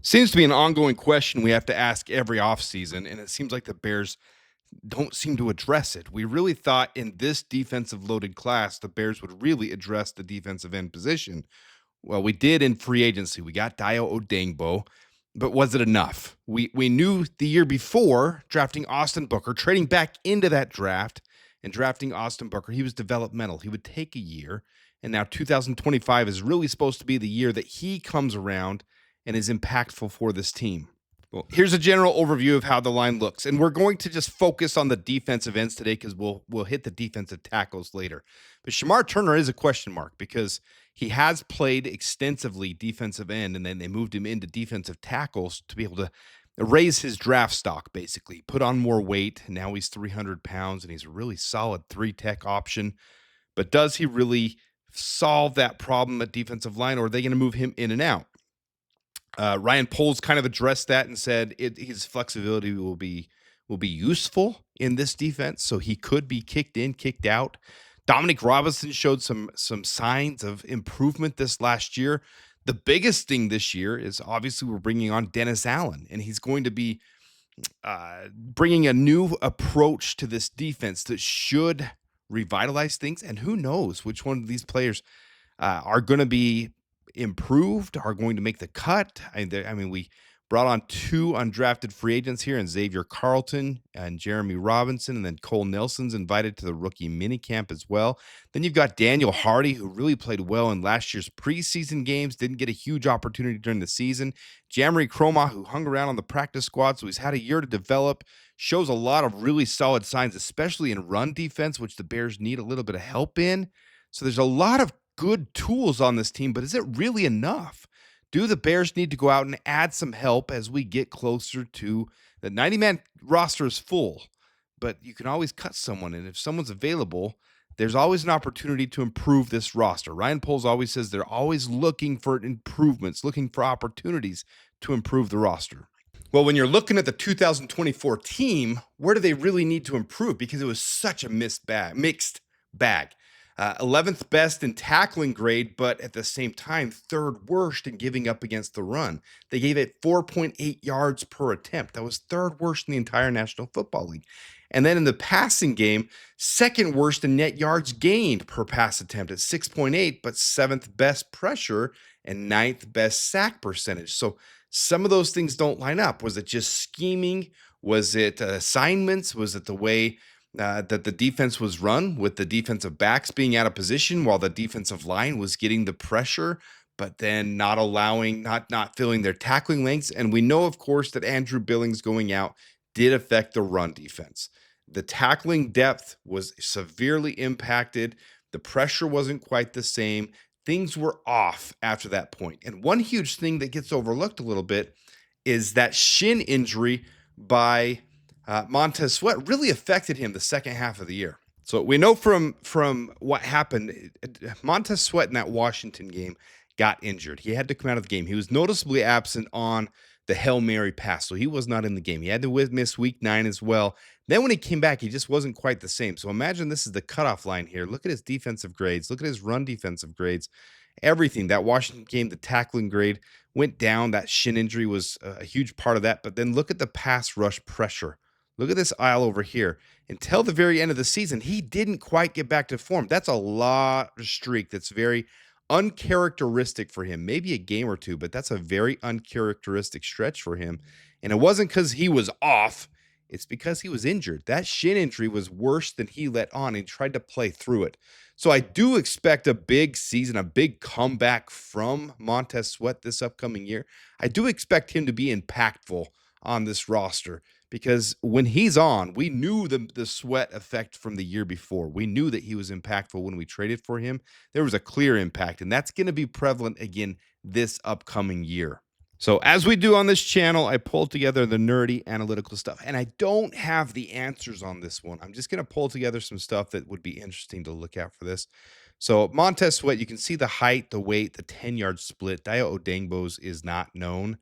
Seems to be an ongoing question we have to ask every offseason, and it seems like the Bears don't seem to address it. We really thought in this defensive loaded class, the Bears would really address the defensive end position. Well, we did in free agency. We got Dayo Odeyingbo, but was it enough? We knew the year before drafting Austin Booker, trading back into that draft and drafting Austin Booker, he was developmental. He would take a year, and now 2025 is really supposed to be the year that he comes around and is impactful for this team. Well, here's a general overview of how the line looks, and we're going to just focus on the defensive ends today because we'll hit the defensive tackles later. But Shamar Turner is a question mark because he has played extensively defensive end, and then they moved him into defensive tackles to be able to raise his draft stock, basically, put on more weight. Now he's 300 pounds, and he's a really solid three-tech option. But does he really solve that problem at defensive line, or are they going to move him in and out? Ryan Poles kind of addressed that and said his flexibility will be useful in this defense, so he could be kicked in, kicked out. Dominic Robinson showed some signs of improvement this last year. The biggest thing this year is obviously we're bringing on Dennis Allen, and he's going to be bringing a new approach to this defense that should revitalize things. And who knows which one of these players are going to be improved, are going to make the cut. I mean, we brought on two undrafted free agents here, and Xavier Carlton and Jeremy Robinson, and then Cole Nelson's invited to the rookie minicamp as well. Then you've got Daniel Hardy, who really played well in last year's preseason games, didn't get a huge opportunity during the season. Jamari Croma, who hung around on the practice squad, so he's had a year to develop, shows a lot of really solid signs, especially in run defense, which the Bears need a little bit of help in. So there's a lot of good tools on this team, but is it really enough? Do the Bears need to go out and add some help as we get closer to the 90-man roster is full, but you can always cut someone, and if someone's available, there's always an opportunity to improve this roster. Ryan Poles always says they're always looking for improvements, looking for opportunities to improve the roster. Well, when you're looking at the 2024 team, where do they really need to improve? Because it was such a mixed bag. 11th best in tackling grade, but at the same time, third worst in giving up against the run. They gave it 4.8 yards per attempt. That was third worst in the entire National Football League. And then in the passing game, second worst in net yards gained per pass attempt at 6.8, but seventh best pressure and ninth best sack percentage. So some of those things don't line up. Was it just scheming? Was it assignments? Was it the way that the defense was run with the defensive backs being out of position while the defensive line was getting the pressure, but then not filling their tackling lengths? And we know, of course, that Andrew Billings going out did affect the run defense. The tackling depth was severely impacted. The pressure wasn't quite the same. Things were off after that point. And one huge thing that gets overlooked a little bit is that shin injury by Montez Sweat really affected him the second half of the year. So we know from what happened, Montez Sweat in that Washington game got injured. He had to come out of the game. He was noticeably absent on the Hail Mary pass, so he was not in the game. He had to miss week 9 as well. Then when he came back, he just wasn't quite the same. So imagine this is the cutoff line here. Look at his defensive grades. Look at his run defensive grades. Everything. That Washington game, the tackling grade went down. That shin injury was a huge part of that. But then look at the pass rush pressure. Look at this aisle over here. Until the very end of the season, he didn't quite get back to form. That's a lot of streak that's very uncharacteristic for him. Maybe a game or two, but that's a very uncharacteristic stretch for him. And it wasn't because he was off. It's because he was injured. That shin injury was worse than he let on and tried to play through it. So I do expect a big season, a big comeback from Montez Sweat this upcoming year. I do expect him to be impactful on this roster, because when he's on, we knew the Sweat effect from the year before. We knew that he was impactful when we traded for him. There was a clear impact, and that's going to be prevalent again this upcoming year. So as we do on this channel, I pulled together the nerdy analytical stuff, and I don't have the answers on this one. I'm just going to pull together some stuff that would be interesting to look at for this. So Montez Sweat, you can see the height, the weight, the 10-yard split. Dayo Odeyingbo's is not known.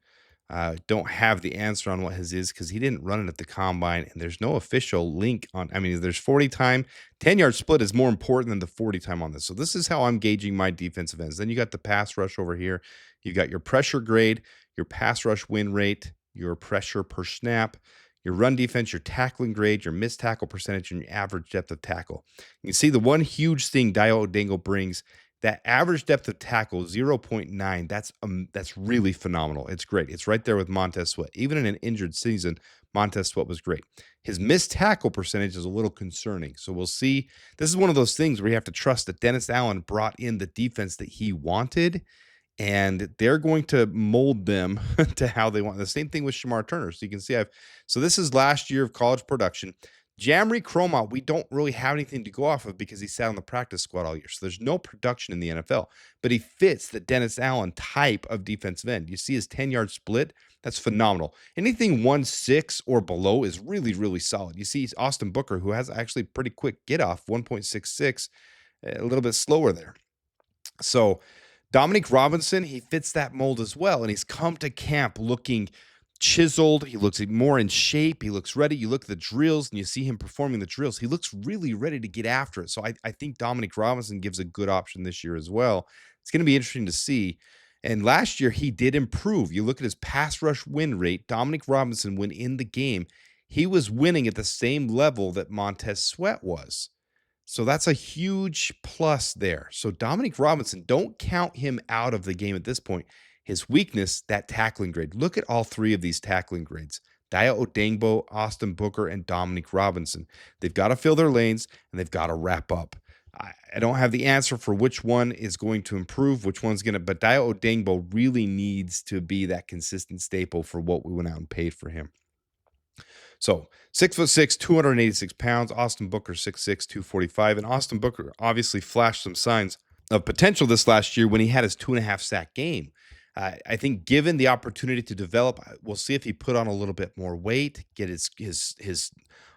Don't have the answer on what his is because he didn't run it at the combine, and there's no official link on. I mean, there's 40 time, 10-yard split is more important than the 40 time on this. So this is how I'm gauging my defensive ends. Then you got the pass rush over here. You got your pressure grade, your pass rush win rate, your pressure per snap, your run defense, your tackling grade, your missed tackle percentage, and your average depth of tackle. You can see the one huge thing Dayo Odeyingbo brings, that average depth of tackle, 0.9. That's really phenomenal. It's great. It's right there with Montez Sweat. Even in an injured season, Montez Sweat was great. His missed tackle percentage is a little concerning. So we'll see. This is one of those things where you have to trust that Dennis Allen brought in the defense that he wanted, and they're going to mold them to how they want. The same thing with Shamar Turner. So you can see so this is last year of college production. Jamry Cromot, we don't really have anything to go off of because he sat on the practice squad all year. So there's no production in the NFL, but he fits the Dennis Allen type of defensive end. You see his 10-yard split. That's phenomenal. Anything 1.6 or below is really, really solid. You see Austin Booker, who has actually pretty quick get off, 1.66, a little bit slower there. So Dominique Robinson, he fits that mold as well, and he's come to camp looking chiseled. He looks more in shape. He looks ready. You look at the drills, and you see him performing the drills. He looks really ready to get after it. So I think Dominique Robinson gives a good option this year as well. It's going to be interesting to see. And last year, he did improve. You look at his pass rush win rate. Dominique Robinson, when in the game, he was winning at the same level that Montez Sweat was. So that's a huge plus there. So Dominique Robinson, don't count him out of the game at this point. His weakness, that tackling grade. Look at all three of these tackling grades. Dayo Odeyingbo, Austin Booker, and Dominique Robinson. They've got to fill their lanes, and they've got to wrap up. I don't have the answer for which one is going to improve, which one's going to, but Dayo Odeyingbo really needs to be that consistent staple for what we went out and paid for him. So 6'6", 286 pounds. Austin Booker, 6'6", 245. And Austin Booker obviously flashed some signs of potential this last year when he had his 2.5 sack game. I think given the opportunity to develop, we'll see if he put on a little bit more weight, get his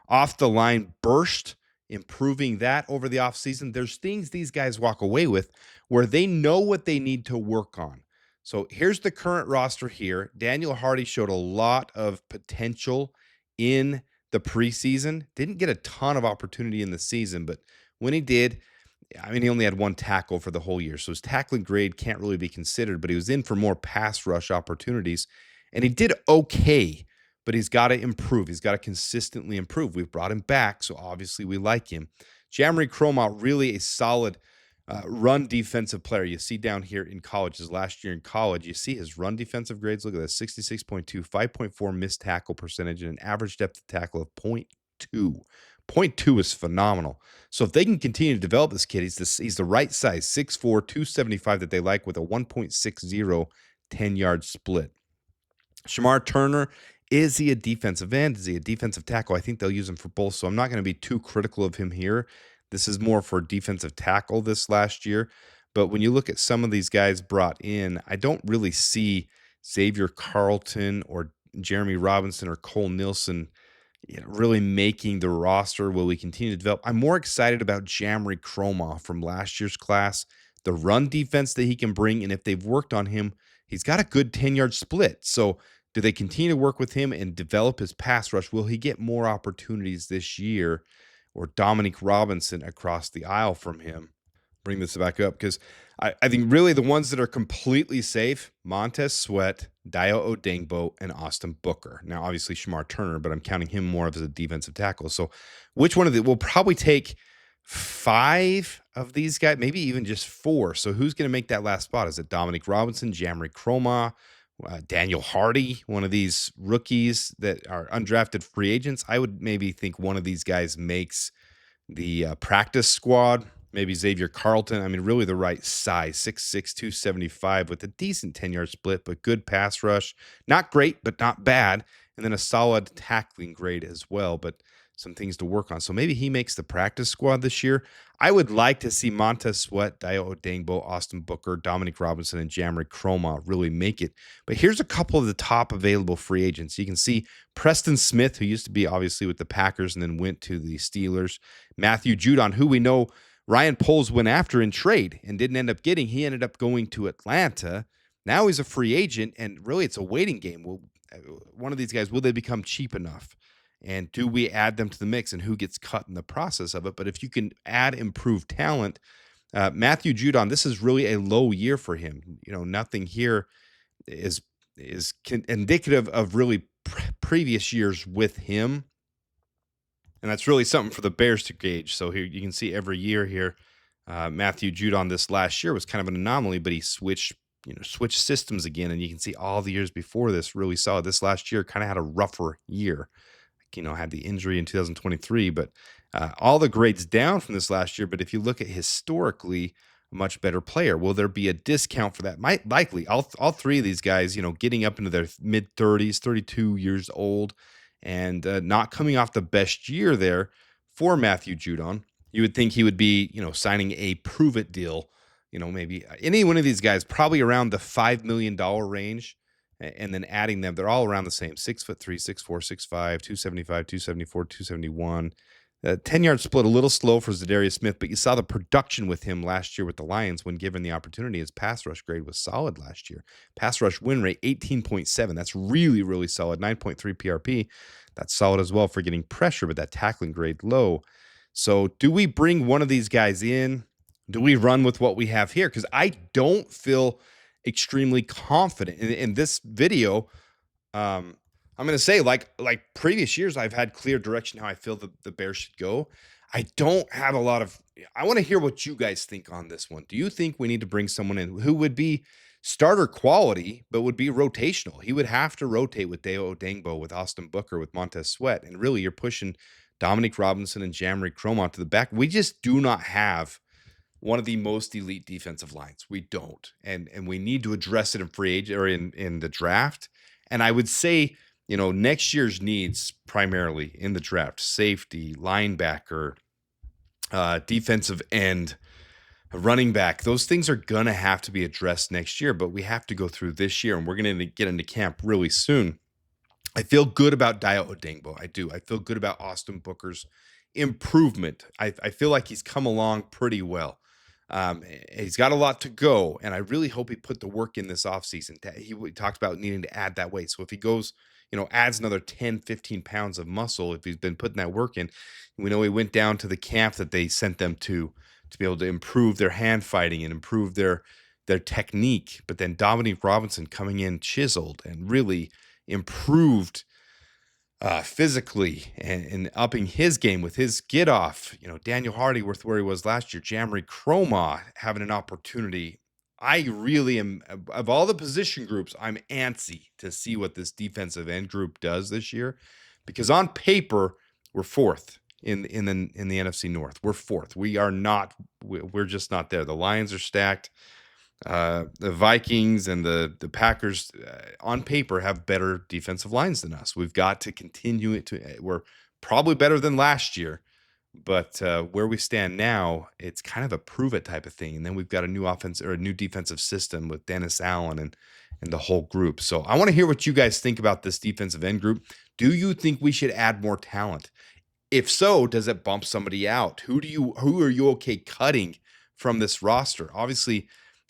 off the line burst, improving that over the offseason. There's things these guys walk away with where they know what they need to work on. So here's the current roster here. Daniel Hardy showed a lot of potential in the preseason. Didn't get a ton of opportunity in the season, but when he did, I mean, he only had one tackle for the whole year, so his tackling grade can't really be considered, but he was in for more pass rush opportunities, and he did okay, but he's got to improve. He's got to consistently improve. We've brought him back, so obviously we like him. Jamry Cromot, really a solid run defensive player. You see down here in college, his last year in college, you see his run defensive grades. Look at that, 66.2, 5.4 missed tackle percentage, and an average depth of tackle of 0.2. 0.2 is phenomenal. So if they can continue to develop this kid, he's the right size, 6'4", 275 that they like with a 1.60 10-yard split. Shamar Turner, is he a defensive end? Is he a defensive tackle? I think they'll use him for both, so I'm not going to be too critical of him here. This is more for defensive tackle this last year. But when you look at some of these guys brought in, I don't really see Xavier Carlton or Jeremy Robinson or Cole Nilsson really making the roster. Will we continue to develop? I'm more excited about Jamry Cromot from last year's class, the run defense that he can bring, and if they've worked on him, he's got a good 10-yard split. So do they continue to work with him and develop his pass rush? Will he get more opportunities this year, or Dominique Robinson across the aisle from him? Bring this back up because I think really the ones that are completely safe, Montez Sweat, Dayo Odeyingbo, and Austin Booker. Now, obviously Shamar Turner, but I'm counting him more as a defensive tackle. So which one of we'll probably take 5 of these guys, maybe even just 4. So who's going to make that last spot? Is it Dominique Robinson, Jamry Cromot, Daniel Hardy, one of these rookies that are undrafted free agents? I would maybe think one of these guys makes the practice squad. Maybe Xavier Carlton. I mean, really the right size, 6'6", 275 with a decent 10-yard split, but good pass rush. Not great, but not bad. And then a solid tackling grade as well, but some things to work on. So maybe he makes the practice squad this year. I would like to see Montez Sweat, Dayo Odeyingbo, Austin Booker, Dominique Robinson, and Jamry Cromot really make it. But here's a couple of the top available free agents. You can see Preston Smith, who used to be obviously with the Packers and then went to the Steelers. Matthew Judon, who we know Ryan Poles went after in trade and didn't end up getting. He ended up going to Atlanta. Now he's a free agent, and really it's a waiting game. One of these guys, will they become cheap enough? And do we add them to the mix, and who gets cut in the process of it? But if you can add improved talent, Matthew Judon, this is really a low year for him. Nothing here is is indicative of really previous years with him, and that's really something for the Bears to gauge. So here you can see every year here, Matthew Judon this last year was kind of an anomaly, but he switched systems again, and you can see all the years before this really solid. This last year kind of had a rougher year, had the injury in 2023, but all the grades down from this last year. But if you look at historically, a much better player. Will there be a discount for that? Might likely. All three of these guys, getting up into their mid 30s, 32 years old, and not coming off the best year there for Matthew Judon. You would think he would be, signing a prove it deal. Maybe any one of these guys, probably around the $5 million range, and then adding them, they're all around the same: 6'3", 6'4", 6'5", 275, 274, 271. 10-yard split a little slow for Zadarius Smith, but you saw the production with him last year with the Lions when given the opportunity. His pass rush grade was solid last year. Pass rush win rate 18.7. That's really, really solid. 9.3 PRP. That's solid as well for getting pressure, but that tackling grade low. So do we bring one of these guys in? Do we run with what we have here? Because I don't feel extremely confident in this video. I'm going to say, like previous years, I've had clear direction how I feel the Bears should go. I don't have a lot of. I want to hear what you guys think on this one. Do you think we need to bring someone in who would be starter quality, but would be rotational? He would have to rotate with Dayo Odeyingbo, with Austin Booker, with Montez Sweat, and really, you're pushing Dominique Robinson and Jamari Cromont to the back. We just do not have one of the most elite defensive lines. We don't, and we need to address it in free agent or in the draft. And I would say, next year's needs primarily in the draft: safety, linebacker, defensive end, running back. Those things are going to have to be addressed next year, but we have to go through this year, and we're going to get into camp really soon. I feel good about Dayo Odeyingbo. I do. I feel good about Austin Booker's improvement. I feel like he's come along pretty well. He's got a lot to go, and I really hope he put the work in this offseason. He talked about needing to add that weight. So if he goes, adds another 10, 15 pounds of muscle, if he's been putting that work in, we know he went down to the camp that they sent them to be able to improve their hand fighting and improve their technique. But then Dominique Robinson coming in chiseled and really improved physically and upping his game with his get off. Daniel Hardy with where he was last year, Jamari Cromont having an opportunity. I really am, of all the position groups, I'm antsy to see what this defensive end group does this year, because on paper we're fourth in the NFC North. We're fourth. We are not. We're just not there. The Lions are stacked. The Vikings and the Packers on paper have better defensive lines than us. We've got to continue it we're probably better than last year, but where we stand now, it's kind of a prove it type of thing. And then we've got a new offense or a new defensive system with Dennis Allen and the whole group. So I want to hear what you guys think about this defensive end group. Do you think we should add more talent? If so, does it bump somebody out? Who are you okay cutting from this roster? Obviously,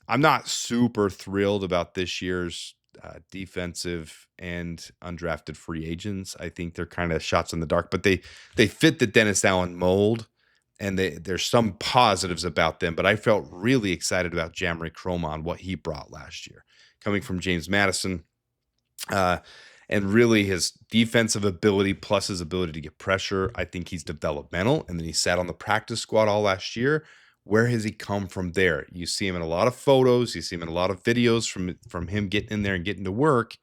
I'm not super thrilled about this year's defensive and undrafted free agents. I think they're kind of shots in the dark, but they fit the Dennis Allen mold, and there's some positives about them. But I felt really excited about Jamari Cromont, what he brought last year, coming from James Madison, and really his defensive ability plus his ability to get pressure. I think he's developmental, and then he sat on the practice squad all last year. Where has he come from there? You see him in a lot of photos. You see him in a lot of videos from him getting in there and getting to work.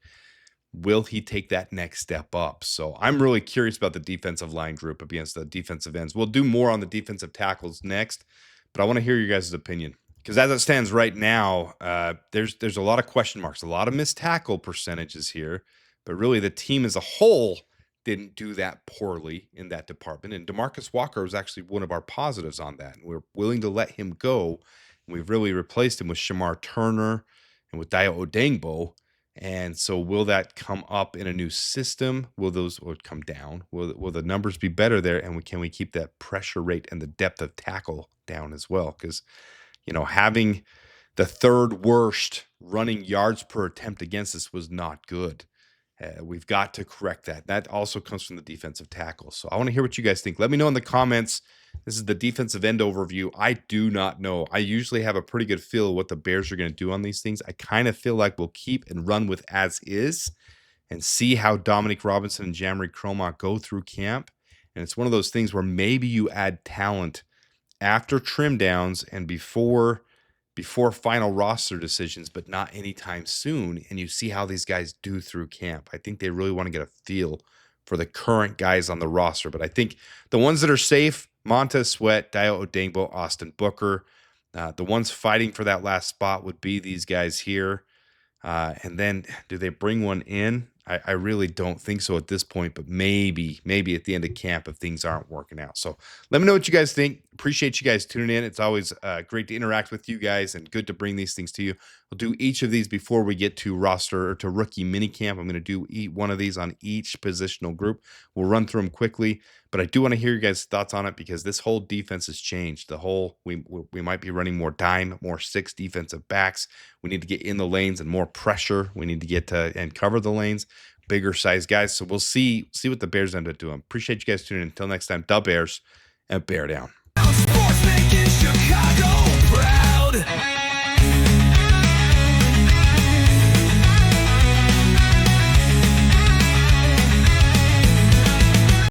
Will he take that next step up? So I'm really curious about the defensive line group against the defensive ends. We'll do more on the defensive tackles next, but I want to hear your guys' opinion, because as it stands right now, there's a lot of question marks, a lot of missed tackle percentages here, but really the team as a whole didn't do that poorly in that department. And DeMarcus Walker was actually one of our positives on that. And we're willing to let him go. And we've really replaced him with Shamar Turner and with Dayo Odeyingbo. And so will that come up in a new system? Will those come down? Will the numbers be better there? And can we keep that pressure rate and the depth of tackle down as well? Because, having the third worst running yards per attempt against us was not good. We've got to correct that. That also comes from the defensive tackle. So I want to hear what you guys think. Let me know in the comments. This is the defensive end overview. I do not know. I usually have a pretty good feel of what the Bears are going to do on these things. I kind of feel like we'll keep and run with as is and see how Dominic Robinson and Jamari Cromot go through camp. And it's one of those things where maybe you add talent after trim downs and before final roster decisions, but not anytime soon. And you see how these guys do through camp. I think they really want to get a feel for the current guys on the roster. But I think the ones that are safe, Montez Sweat, Dayo Odeyingbo, Austin Booker. The ones fighting for that last spot would be these guys here. And then do they bring one in? I really don't think so at this point, but maybe at the end of camp if things aren't working out. So let me know what you guys think. Appreciate you guys tuning in. It's always great to interact with you guys and good to bring these things to you. We'll do each of these before we get to roster or to rookie minicamp. I'm going to do one of these on each positional group. We'll run through them quickly, but I do want to hear your guys' thoughts on it because this whole defense has changed. We might be running more dime, more 6 defensive backs. We need to get in the lanes and more pressure. We need to get to and cover the lanes, bigger size guys. So we'll see what the Bears end up doing. Appreciate you guys tuning in. Until next time, the Bears and bear down. Sports making Chicago.